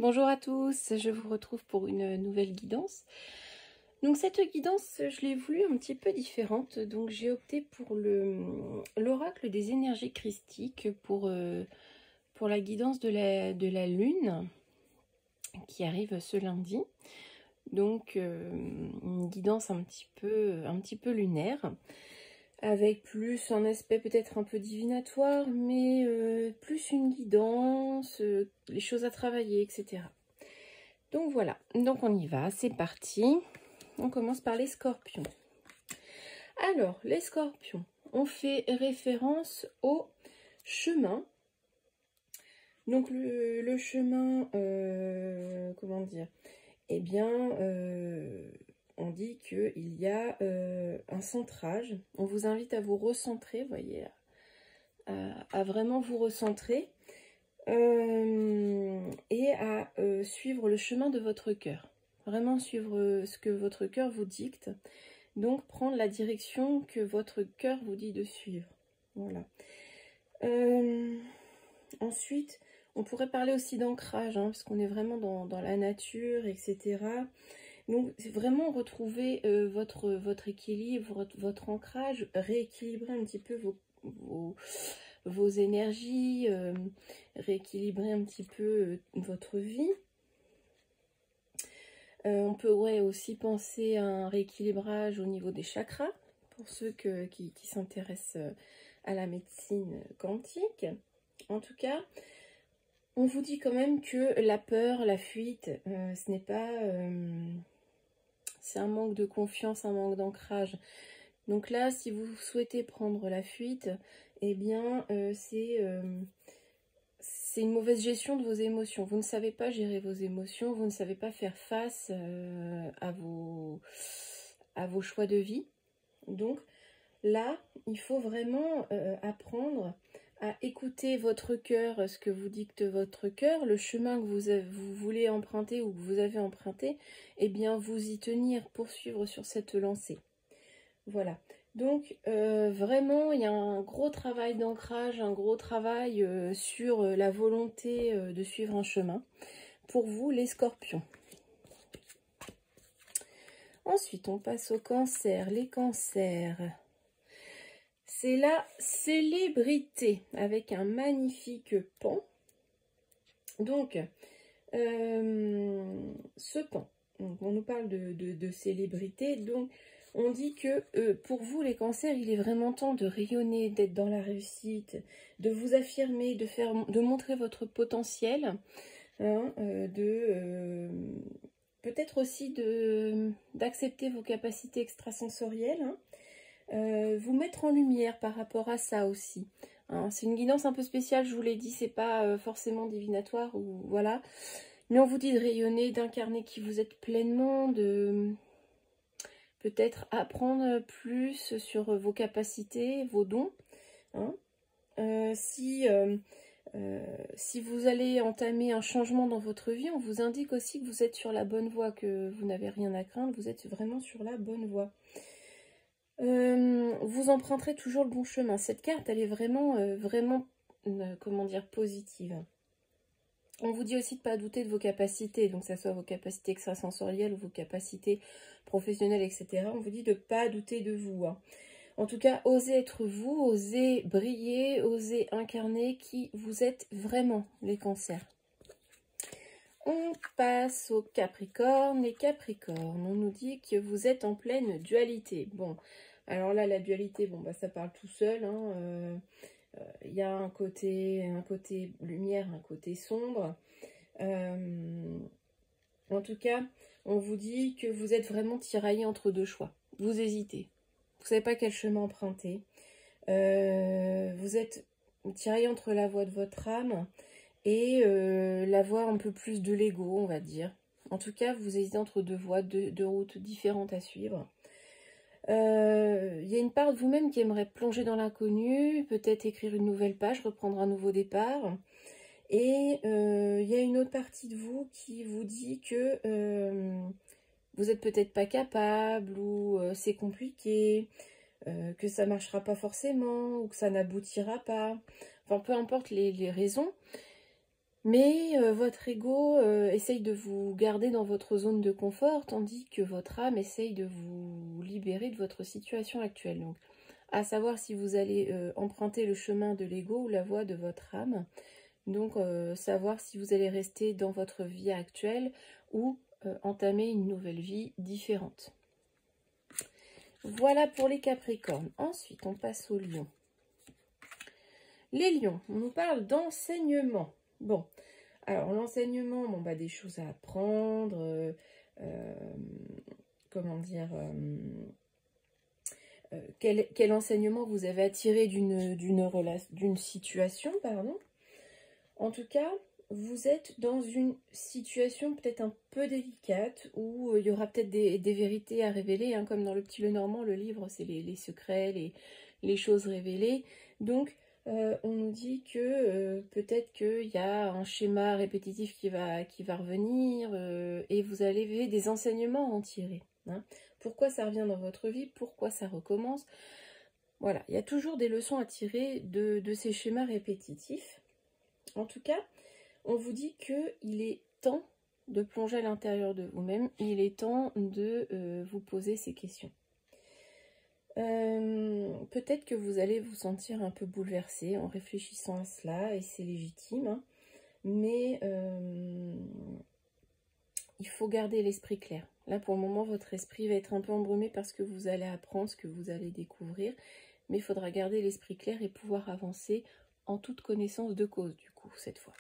Bonjour à tous, je vous retrouve pour une nouvelle guidance. Donc cette guidance, je l'ai voulu un petit peu différente, donc j'ai opté pour l'oracle des énergies christiques pour la guidance de la lune qui arrive ce lundi. Donc une guidance un petit peu lunaire, avec plus un aspect peut-être un peu divinatoire, mais plus une guidance, les choses à travailler, etc. Donc voilà, donc on y va, c'est parti. On commence par les scorpions. Alors, les scorpions, on fait référence au chemin. Donc le chemin, comment dire, eh bien, on dit qu'il y a un centrage. On vous invite à vous recentrer, vous voyez, à vraiment vous recentrer et à suivre le chemin de votre cœur. Vraiment suivre ce que votre cœur vous dicte. Donc prendre la direction que votre cœur vous dit de suivre. Voilà. Ensuite, on pourrait parler aussi d'ancrage, hein, parce qu'on est vraiment dans la nature, etc. Donc, c'est vraiment retrouver votre équilibre, votre ancrage, rééquilibrer un petit peu vos énergies, rééquilibrer un petit peu votre vie. On pourrait aussi penser à un rééquilibrage au niveau des chakras, pour ceux qui s'intéressent à la médecine quantique. En tout cas, on vous dit quand même que la peur, la fuite, ce n'est pas... c'est un manque de confiance, un manque d'ancrage. Donc là, si vous souhaitez prendre la fuite, eh bien, c'est une mauvaise gestion de vos émotions. Vous ne savez pas gérer vos émotions, vous ne savez pas faire face à vos choix de vie. Donc là, il faut vraiment apprendre à écouter votre cœur, ce que vous dicte votre cœur, le chemin que vous voulez emprunter ou que vous avez emprunté, eh bien vous y tenir, poursuivre sur cette lancée. Voilà. Donc vraiment, il y a un gros travail d'ancrage, un gros travail sur la volonté de suivre un chemin pour vous, les scorpions. Ensuite, on passe au cancer. Les cancers, c'est la célébrité avec un magnifique pan. Donc, ce pan, on nous parle de célébrité, donc on dit que pour vous les cancers, il est vraiment temps de rayonner, d'être dans la réussite, de vous affirmer, de montrer votre potentiel, hein, peut-être aussi d'accepter vos capacités extrasensorielles, hein, vous mettre en lumière par rapport à ça aussi. Hein. C'est une guidance un peu spéciale, je vous l'ai dit, c'est pas forcément divinatoire ou voilà. Mais on vous dit de rayonner, d'incarner qui vous êtes pleinement, de peut-être apprendre plus sur vos capacités, vos dons. Hein. Si vous allez entamer un changement dans votre vie, on vous indique aussi que vous êtes sur la bonne voie, que vous n'avez rien à craindre, vous êtes vraiment sur la bonne voie. Vous emprunterez toujours le bon chemin. Cette carte, elle est vraiment, comment dire, positive. On vous dit aussi de ne pas douter de vos capacités, donc que ce soit vos capacités extrasensorielles ou vos capacités professionnelles, etc. On vous dit de ne pas douter de vous. Hein. En tout cas, osez être vous, osez briller, osez incarner qui vous êtes vraiment, les cancers. On passe aux Capricornes. Les Capricornes, on nous dit que vous êtes en pleine dualité. Bon, alors là, la dualité, bon, bah, ça parle tout seul. Hein, il y a un côté lumière, un côté sombre. En tout cas, on vous dit que vous êtes vraiment tiraillé entre deux choix. Vous hésitez. Vous ne savez pas quel chemin emprunter. Vous êtes tiraillé entre la voie de votre âme et la voie un peu plus de l'ego, on va dire. En tout cas, vous hésitez entre deux voies, deux routes différentes à suivre. Il y a une part de vous-même qui aimerait plonger dans l'inconnu, peut-être écrire une nouvelle page, reprendre un nouveau départ. Et il y a une autre partie de vous qui vous dit que vous n'êtes peut-être pas capable, ou c'est compliqué, que ça ne marchera pas forcément, ou que ça n'aboutira pas. Enfin, peu importe les raisons. Mais votre ego essaye de vous garder dans votre zone de confort, tandis que votre âme essaye de vous libérer de votre situation actuelle. Donc, à savoir si vous allez emprunter le chemin de l'ego ou la voie de votre âme. Donc, savoir si vous allez rester dans votre vie actuelle ou entamer une nouvelle vie différente. Voilà pour les Capricornes. Ensuite, on passe aux Lions. Les Lions, on nous parle d'enseignement. Bon, alors l'enseignement, bon, bah, des choses à apprendre, comment dire, quel enseignement vous avez attiré d'une situation, pardon. En tout cas, vous êtes dans une situation peut-être un peu délicate où il y aura peut-être des vérités à révéler, hein, comme dans Le Petit Lenormand, le livre, c'est les secrets, les choses révélées. Donc, on nous dit que peut-être qu'il y a un schéma répétitif qui va revenir et vous allez des enseignements à en tirer. Hein. Pourquoi ça revient dans votre vie? Pourquoi ça recommence? Voilà, il y a toujours des leçons à tirer de ces schémas répétitifs. En tout cas, on vous dit qu'il est temps de plonger à l'intérieur de vous-même. Il est temps de vous poser ces questions. Peut-être que vous allez vous sentir un peu bouleversé en réfléchissant à cela, et c'est légitime. Hein, mais il faut garder l'esprit clair. Là, pour le moment, votre esprit va être un peu embrumé parce que vous allez apprendre ce que vous allez découvrir. Mais il faudra garder l'esprit clair et pouvoir avancer en toute connaissance de cause, du coup, cette fois.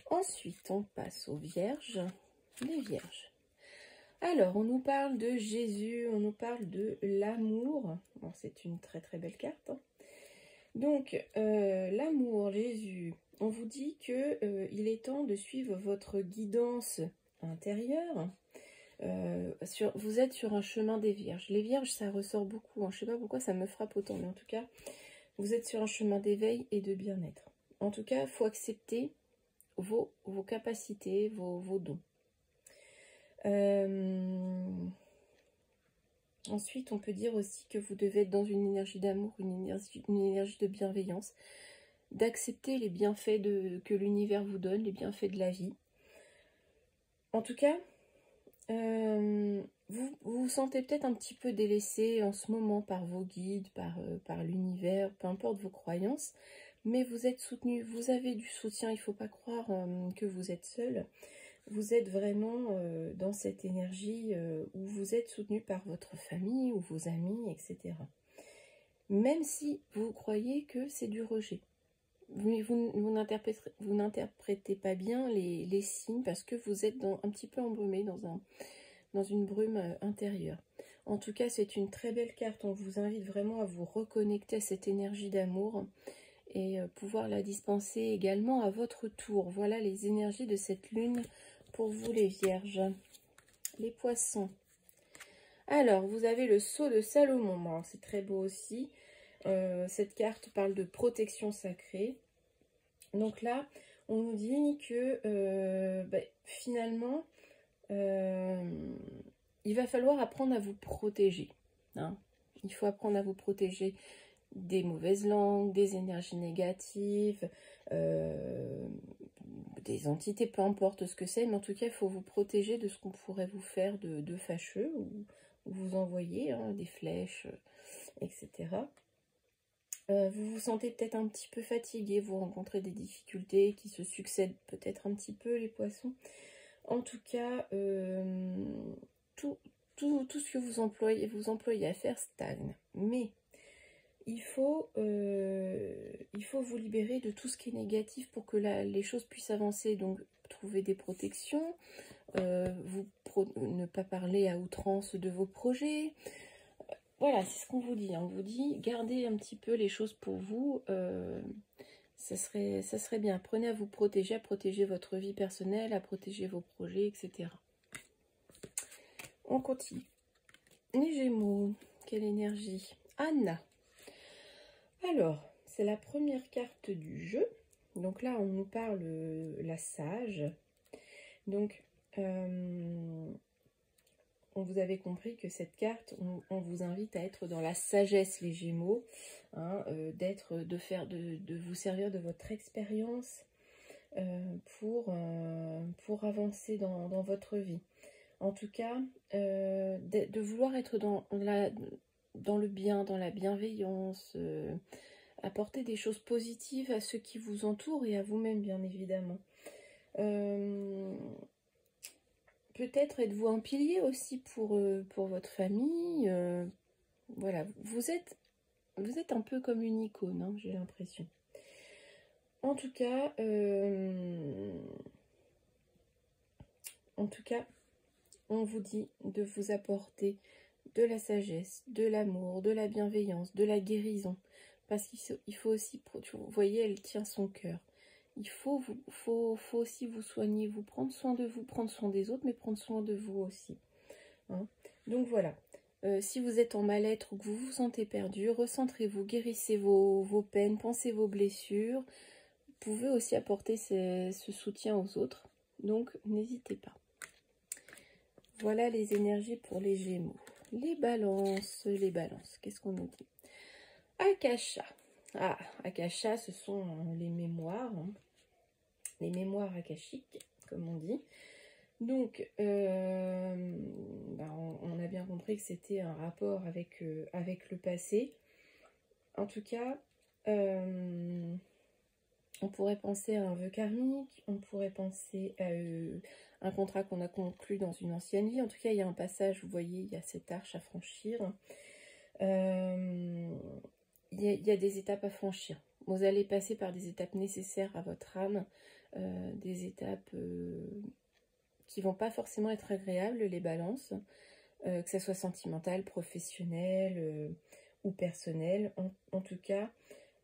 Ensuite, on passe aux Vierges. Les Vierges. Alors, on nous parle de Jésus, on nous parle de l'amour. Bon, c'est une très très belle carte. Hein. Donc, l'amour, Jésus, on vous dit que il est temps de suivre votre guidance intérieure. Vous êtes sur un chemin des Vierges. Les Vierges, ça ressort beaucoup. Hein. Je ne sais pas pourquoi ça me frappe autant, mais en tout cas, vous êtes sur un chemin d'éveil et de bien-être. En tout cas, il faut accepter vos capacités, vos dons. Ensuite, on peut dire aussi que vous devez être dans une énergie d'amour, une énergie de bienveillance, d'accepter les bienfaits que l'univers vous donne, les bienfaits de la vie. En tout cas, vous vous sentez peut-être un petit peu délaissé en ce moment par vos guides, par l'univers, peu importe vos croyances, mais vous êtes soutenu, vous avez du soutien, il ne faut pas croire que vous êtes seul. Vous êtes vraiment dans cette énergie où vous êtes soutenu par votre famille ou vos amis, etc. Même si vous croyez que c'est du rejet. Vous n'interprétez pas bien les signes parce que vous êtes un petit peu embrumé dans une brume intérieure. En tout cas, c'est une très belle carte. On vous invite vraiment à vous reconnecter à cette énergie d'amour et pouvoir la dispenser également à votre tour. Voilà les énergies de cette lune pour vous les Vierges. Les Poissons. Alors, vous avez le sceau de Salomon. C'est très beau aussi. Cette carte parle de protection sacrée. Donc là, on nous dit que finalement, il va falloir apprendre à vous protéger. Hein. Il faut apprendre à vous protéger des mauvaises langues, des énergies négatives, des entités, peu importe ce que c'est, mais en tout cas, il faut vous protéger de ce qu'on pourrait vous faire de fâcheux ou vous envoyer hein, des flèches, etc. Vous vous sentez peut-être un petit peu fatigué, vous rencontrez des difficultés qui se succèdent peut-être un petit peu, les Poissons. En tout cas, tout ce que vous employez à faire stagne. Mais il faut vous libérer de tout ce qui est négatif pour que les choses puissent avancer. Donc, trouver des protections, ne pas parler à outrance de vos projets. Voilà, c'est ce qu'on vous dit. On vous dit, gardez un petit peu les choses pour vous. Ça serait bien. Apprenez à vous protéger, à protéger votre vie personnelle, à protéger vos projets, etc. On continue. Les Gémeaux, quelle énergie. Anna. Alors, c'est la première carte du jeu. Donc là, on nous parle la sage. Donc, on vous avez compris que cette carte, on vous invite à être dans la sagesse, les Gémeaux, hein, de vous servir de votre expérience pour avancer dans votre vie. En tout cas, de vouloir être dans le bien, dans la bienveillance, apporter des choses positives à ceux qui vous entourent et à vous-même, bien évidemment. Peut-être êtes-vous un pilier aussi pour votre famille. Voilà, vous êtes un peu comme une icône, hein, j'ai l'impression. En tout cas, on vous dit de vous apporter de la sagesse, de l'amour, de la bienveillance, de la guérison. Parce qu'il faut aussi, vous voyez, elle tient son cœur. Il faut aussi vous soigner, vous prendre soin de vous, prendre soin des autres, mais prendre soin de vous aussi. Hein. Donc voilà, si vous êtes en mal-être ou que vous vous sentez perdu, recentrez-vous, guérissez vos peines, pensez vos blessures. Vous pouvez aussi apporter ce soutien aux autres, donc n'hésitez pas. Voilà les énergies pour les Gémeaux. Les balances, qu'est-ce qu'on nous dit? Akasha. Ah, Akasha, ce sont les mémoires, hein. Les mémoires akashiques, comme on dit. Donc, on a bien compris que c'était un rapport avec le passé. En tout cas, on pourrait penser à un vœu karmique, on pourrait penser à un contrat qu'on a conclu dans une ancienne vie. En tout cas, il y a un passage, vous voyez, il y a cette arche à franchir. Il y a des étapes à franchir. Vous allez passer par des étapes nécessaires à votre âme, des étapes qui vont pas forcément être agréables, les balances, que ce soit sentimental, professionnel ou personnel. En tout cas,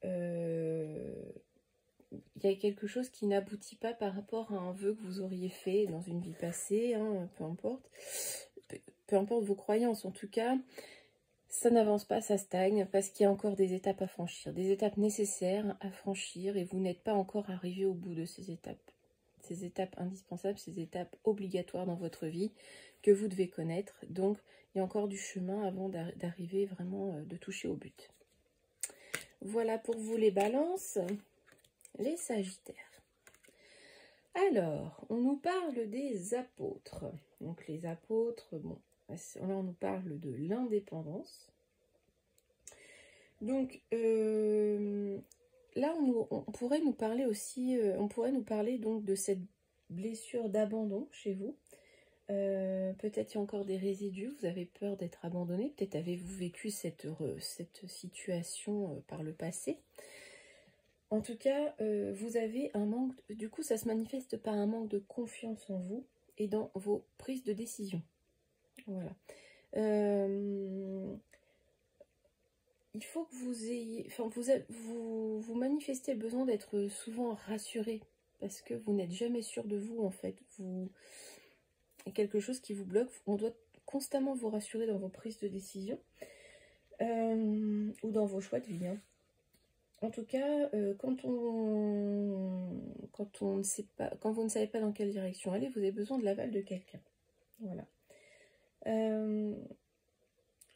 il y a quelque chose qui n'aboutit pas par rapport à un vœu que vous auriez fait dans une vie passée, hein, peu importe vos croyances. En tout cas, ça n'avance pas, ça stagne, parce qu'il y a encore des étapes à franchir, des étapes nécessaires à franchir, et vous n'êtes pas encore arrivé au bout de ces étapes indispensables, ces étapes obligatoires dans votre vie, que vous devez connaître. Donc, il y a encore du chemin avant d'arriver vraiment, de toucher au but. Voilà pour vous les balances. Les sagittaires. Alors, on nous parle des apôtres. Donc, les apôtres, bon, là, on nous parle de l'indépendance. Donc, là, on pourrait nous parler aussi, donc de cette blessure d'abandon chez vous. Peut-être il y a encore des résidus, vous avez peur d'être abandonné, peut-être avez-vous vécu cette situation par le passé. En tout cas, vous avez un manque, du coup ça se manifeste par un manque de confiance en vous et dans vos prises de décision. Voilà. Il faut que vous ayez, enfin vous manifestez le besoin d'être souvent rassuré, parce que vous n'êtes jamais sûr de vous en fait. Il y a quelque chose qui vous bloque, on doit constamment vous rassurer dans vos prises de décision ou dans vos choix de vie, hein. En tout cas, quand vous ne savez pas dans quelle direction aller, vous avez besoin de l'aval de quelqu'un. Voilà.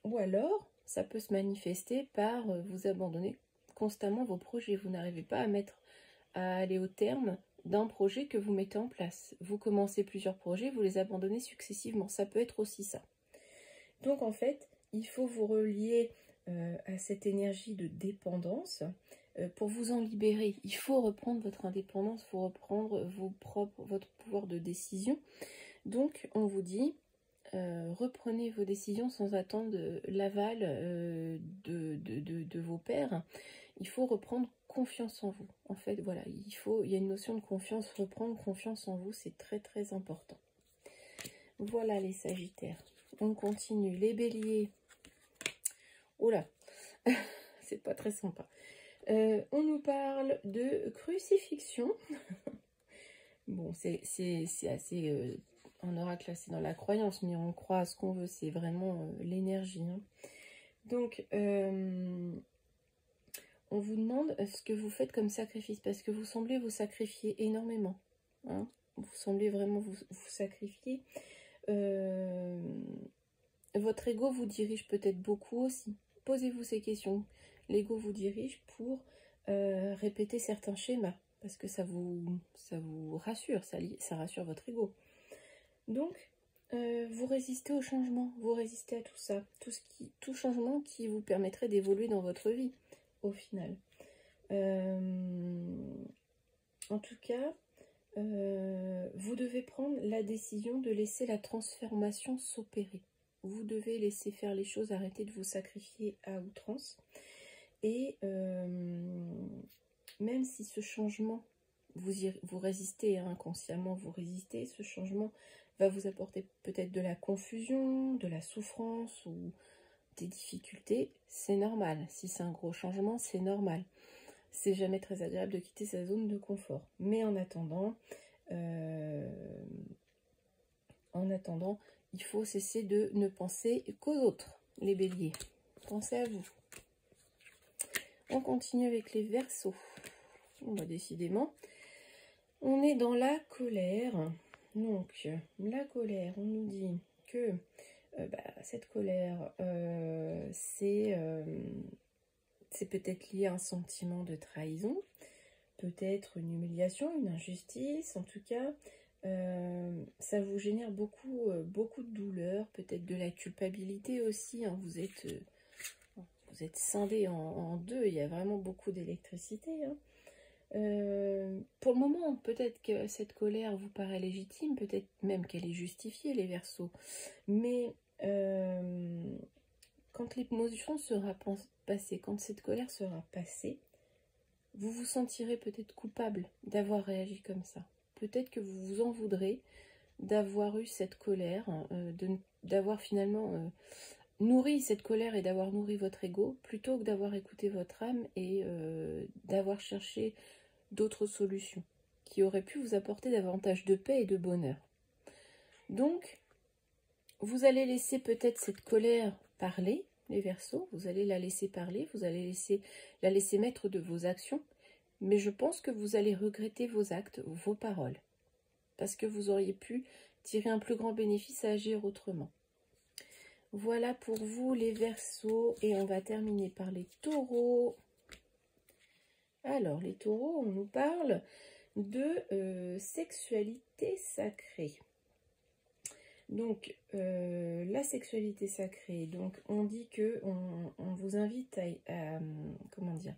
Ou alors, ça peut se manifester par vous abandonner constamment vos projets. Vous n'arrivez pas à aller au terme d'un projet que vous mettez en place. Vous commencez plusieurs projets, vous les abandonnez successivement. Ça peut être aussi ça. Donc en fait, il faut vous relier à cette énergie de dépendance pour vous en libérer. Il faut reprendre votre indépendance, il faut reprendre votre pouvoir de décision. Donc on vous dit, reprenez vos décisions sans attendre l'aval de vos pairs. Il faut reprendre confiance en vous. En fait, voilà, il y a une notion de confiance, reprendre confiance en vous, c'est très très important. Voilà les sagittaires. On continue. Les béliers. Oh là, c'est pas très sympa. On nous parle de crucifixion. Bon, c'est assez... un oracle, c'est dans la croyance, mais on croit à ce qu'on veut. C'est vraiment l'énergie, hein. Donc, on vous demande ce que vous faites comme sacrifice, parce que vous semblez vous sacrifier énormément, hein. Vous semblez vraiment vous sacrifier. votre ego vous dirige peut-être beaucoup aussi. Posez-vous ces questions. L'ego vous dirige pour répéter certains schémas, parce que ça vous rassure, ça rassure votre ego. Donc, vous résistez au changement, vous résistez à tout ça, tout changement qui vous permettrait d'évoluer dans votre vie, au final. En tout cas, vous devez prendre la décision de laisser la transformation s'opérer. Vous devez laisser faire les choses, arrêter de vous sacrifier à outrance. Et même si ce changement, vous résistez, hein, inconsciemment, vous résistez, ce changement va vous apporter peut-être de la confusion, de la souffrance ou des difficultés, c'est normal. Si c'est un gros changement, c'est normal. C'est jamais très agréable de quitter sa zone de confort. Mais en attendant, il faut cesser de ne penser qu'aux autres, les béliers. Pensez à vous. On continue avec les Verseaux. Bon, bah, décidément, on est dans la colère. Donc, la colère, on nous dit que cette colère, c'est peut-être lié à un sentiment de trahison, peut-être une humiliation, une injustice. En tout cas, ça vous génère beaucoup de douleur, peut-être de la culpabilité aussi. Hein. Vous êtes scindé en deux, il y a vraiment beaucoup d'électricité. Hein. Pour le moment, peut-être que cette colère vous paraît légitime, peut-être même qu'elle est justifiée, les Verseaux. Mais quand l'émotion sera passée, quand cette colère sera passée, vous vous sentirez peut-être coupable d'avoir réagi comme ça. Peut-être que vous vous en voudrez d'avoir eu cette colère, d'avoir finalement nourri cette colère et d'avoir nourri votre ego, plutôt que d'avoir écouté votre âme et d'avoir cherché d'autres solutions qui auraient pu vous apporter davantage de paix et de bonheur. Donc, vous allez laisser peut-être cette colère parler, les Verseaux, vous allez la laisser parler, vous allez la laisser mettre de vos actions, mais je pense que vous allez regretter vos actes, vos paroles, parce que vous auriez pu tirer un plus grand bénéfice à agir autrement. Voilà pour vous les Verseaux, et on va terminer par les Taureaux. Alors, les Taureaux, on nous parle de sexualité sacrée. Donc, la sexualité sacrée, donc on dit que on vous invite comment dire,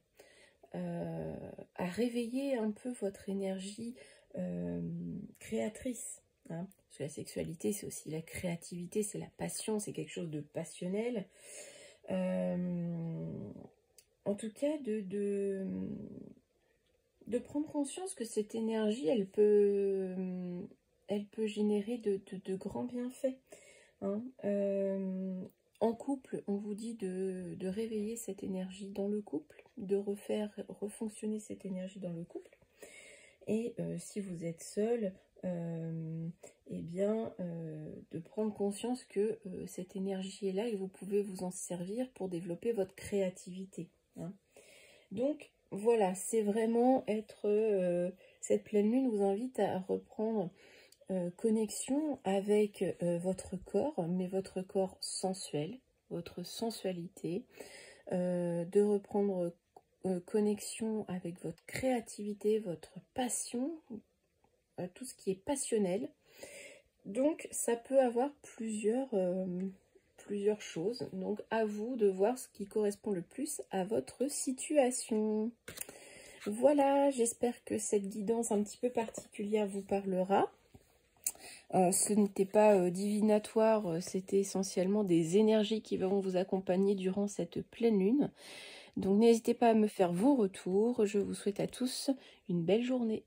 à réveiller un peu votre énergie créatrice. Hein, parce que la sexualité, c'est aussi la créativité, c'est la passion, c'est quelque chose de passionnel. En tout cas, de prendre conscience que cette énergie, elle peut générer de grands bienfaits. Hein. En couple, on vous dit de réveiller cette énergie dans le couple, de refonctionner cette énergie dans le couple. Et si vous êtes seul, eh bien, de prendre conscience que cette énergie est là et vous pouvez vous en servir pour développer votre créativité. Hein. Donc, voilà, c'est vraiment cette pleine lune vous invite à reprendre connexion avec votre corps, mais votre corps sensuel, votre sensualité, de reprendre connexion avec votre créativité, votre passion, tout ce qui est passionnel. Donc ça peut avoir plusieurs choses, donc à vous de voir ce qui correspond le plus à votre situation. Voilà, j'espère que cette guidance un petit peu particulière vous parlera. Ce n'était pas divinatoire, c'était essentiellement des énergies qui vont vous accompagner durant cette pleine lune. Donc n'hésitez pas à me faire vos retours. Je vous souhaite à tous une belle journée.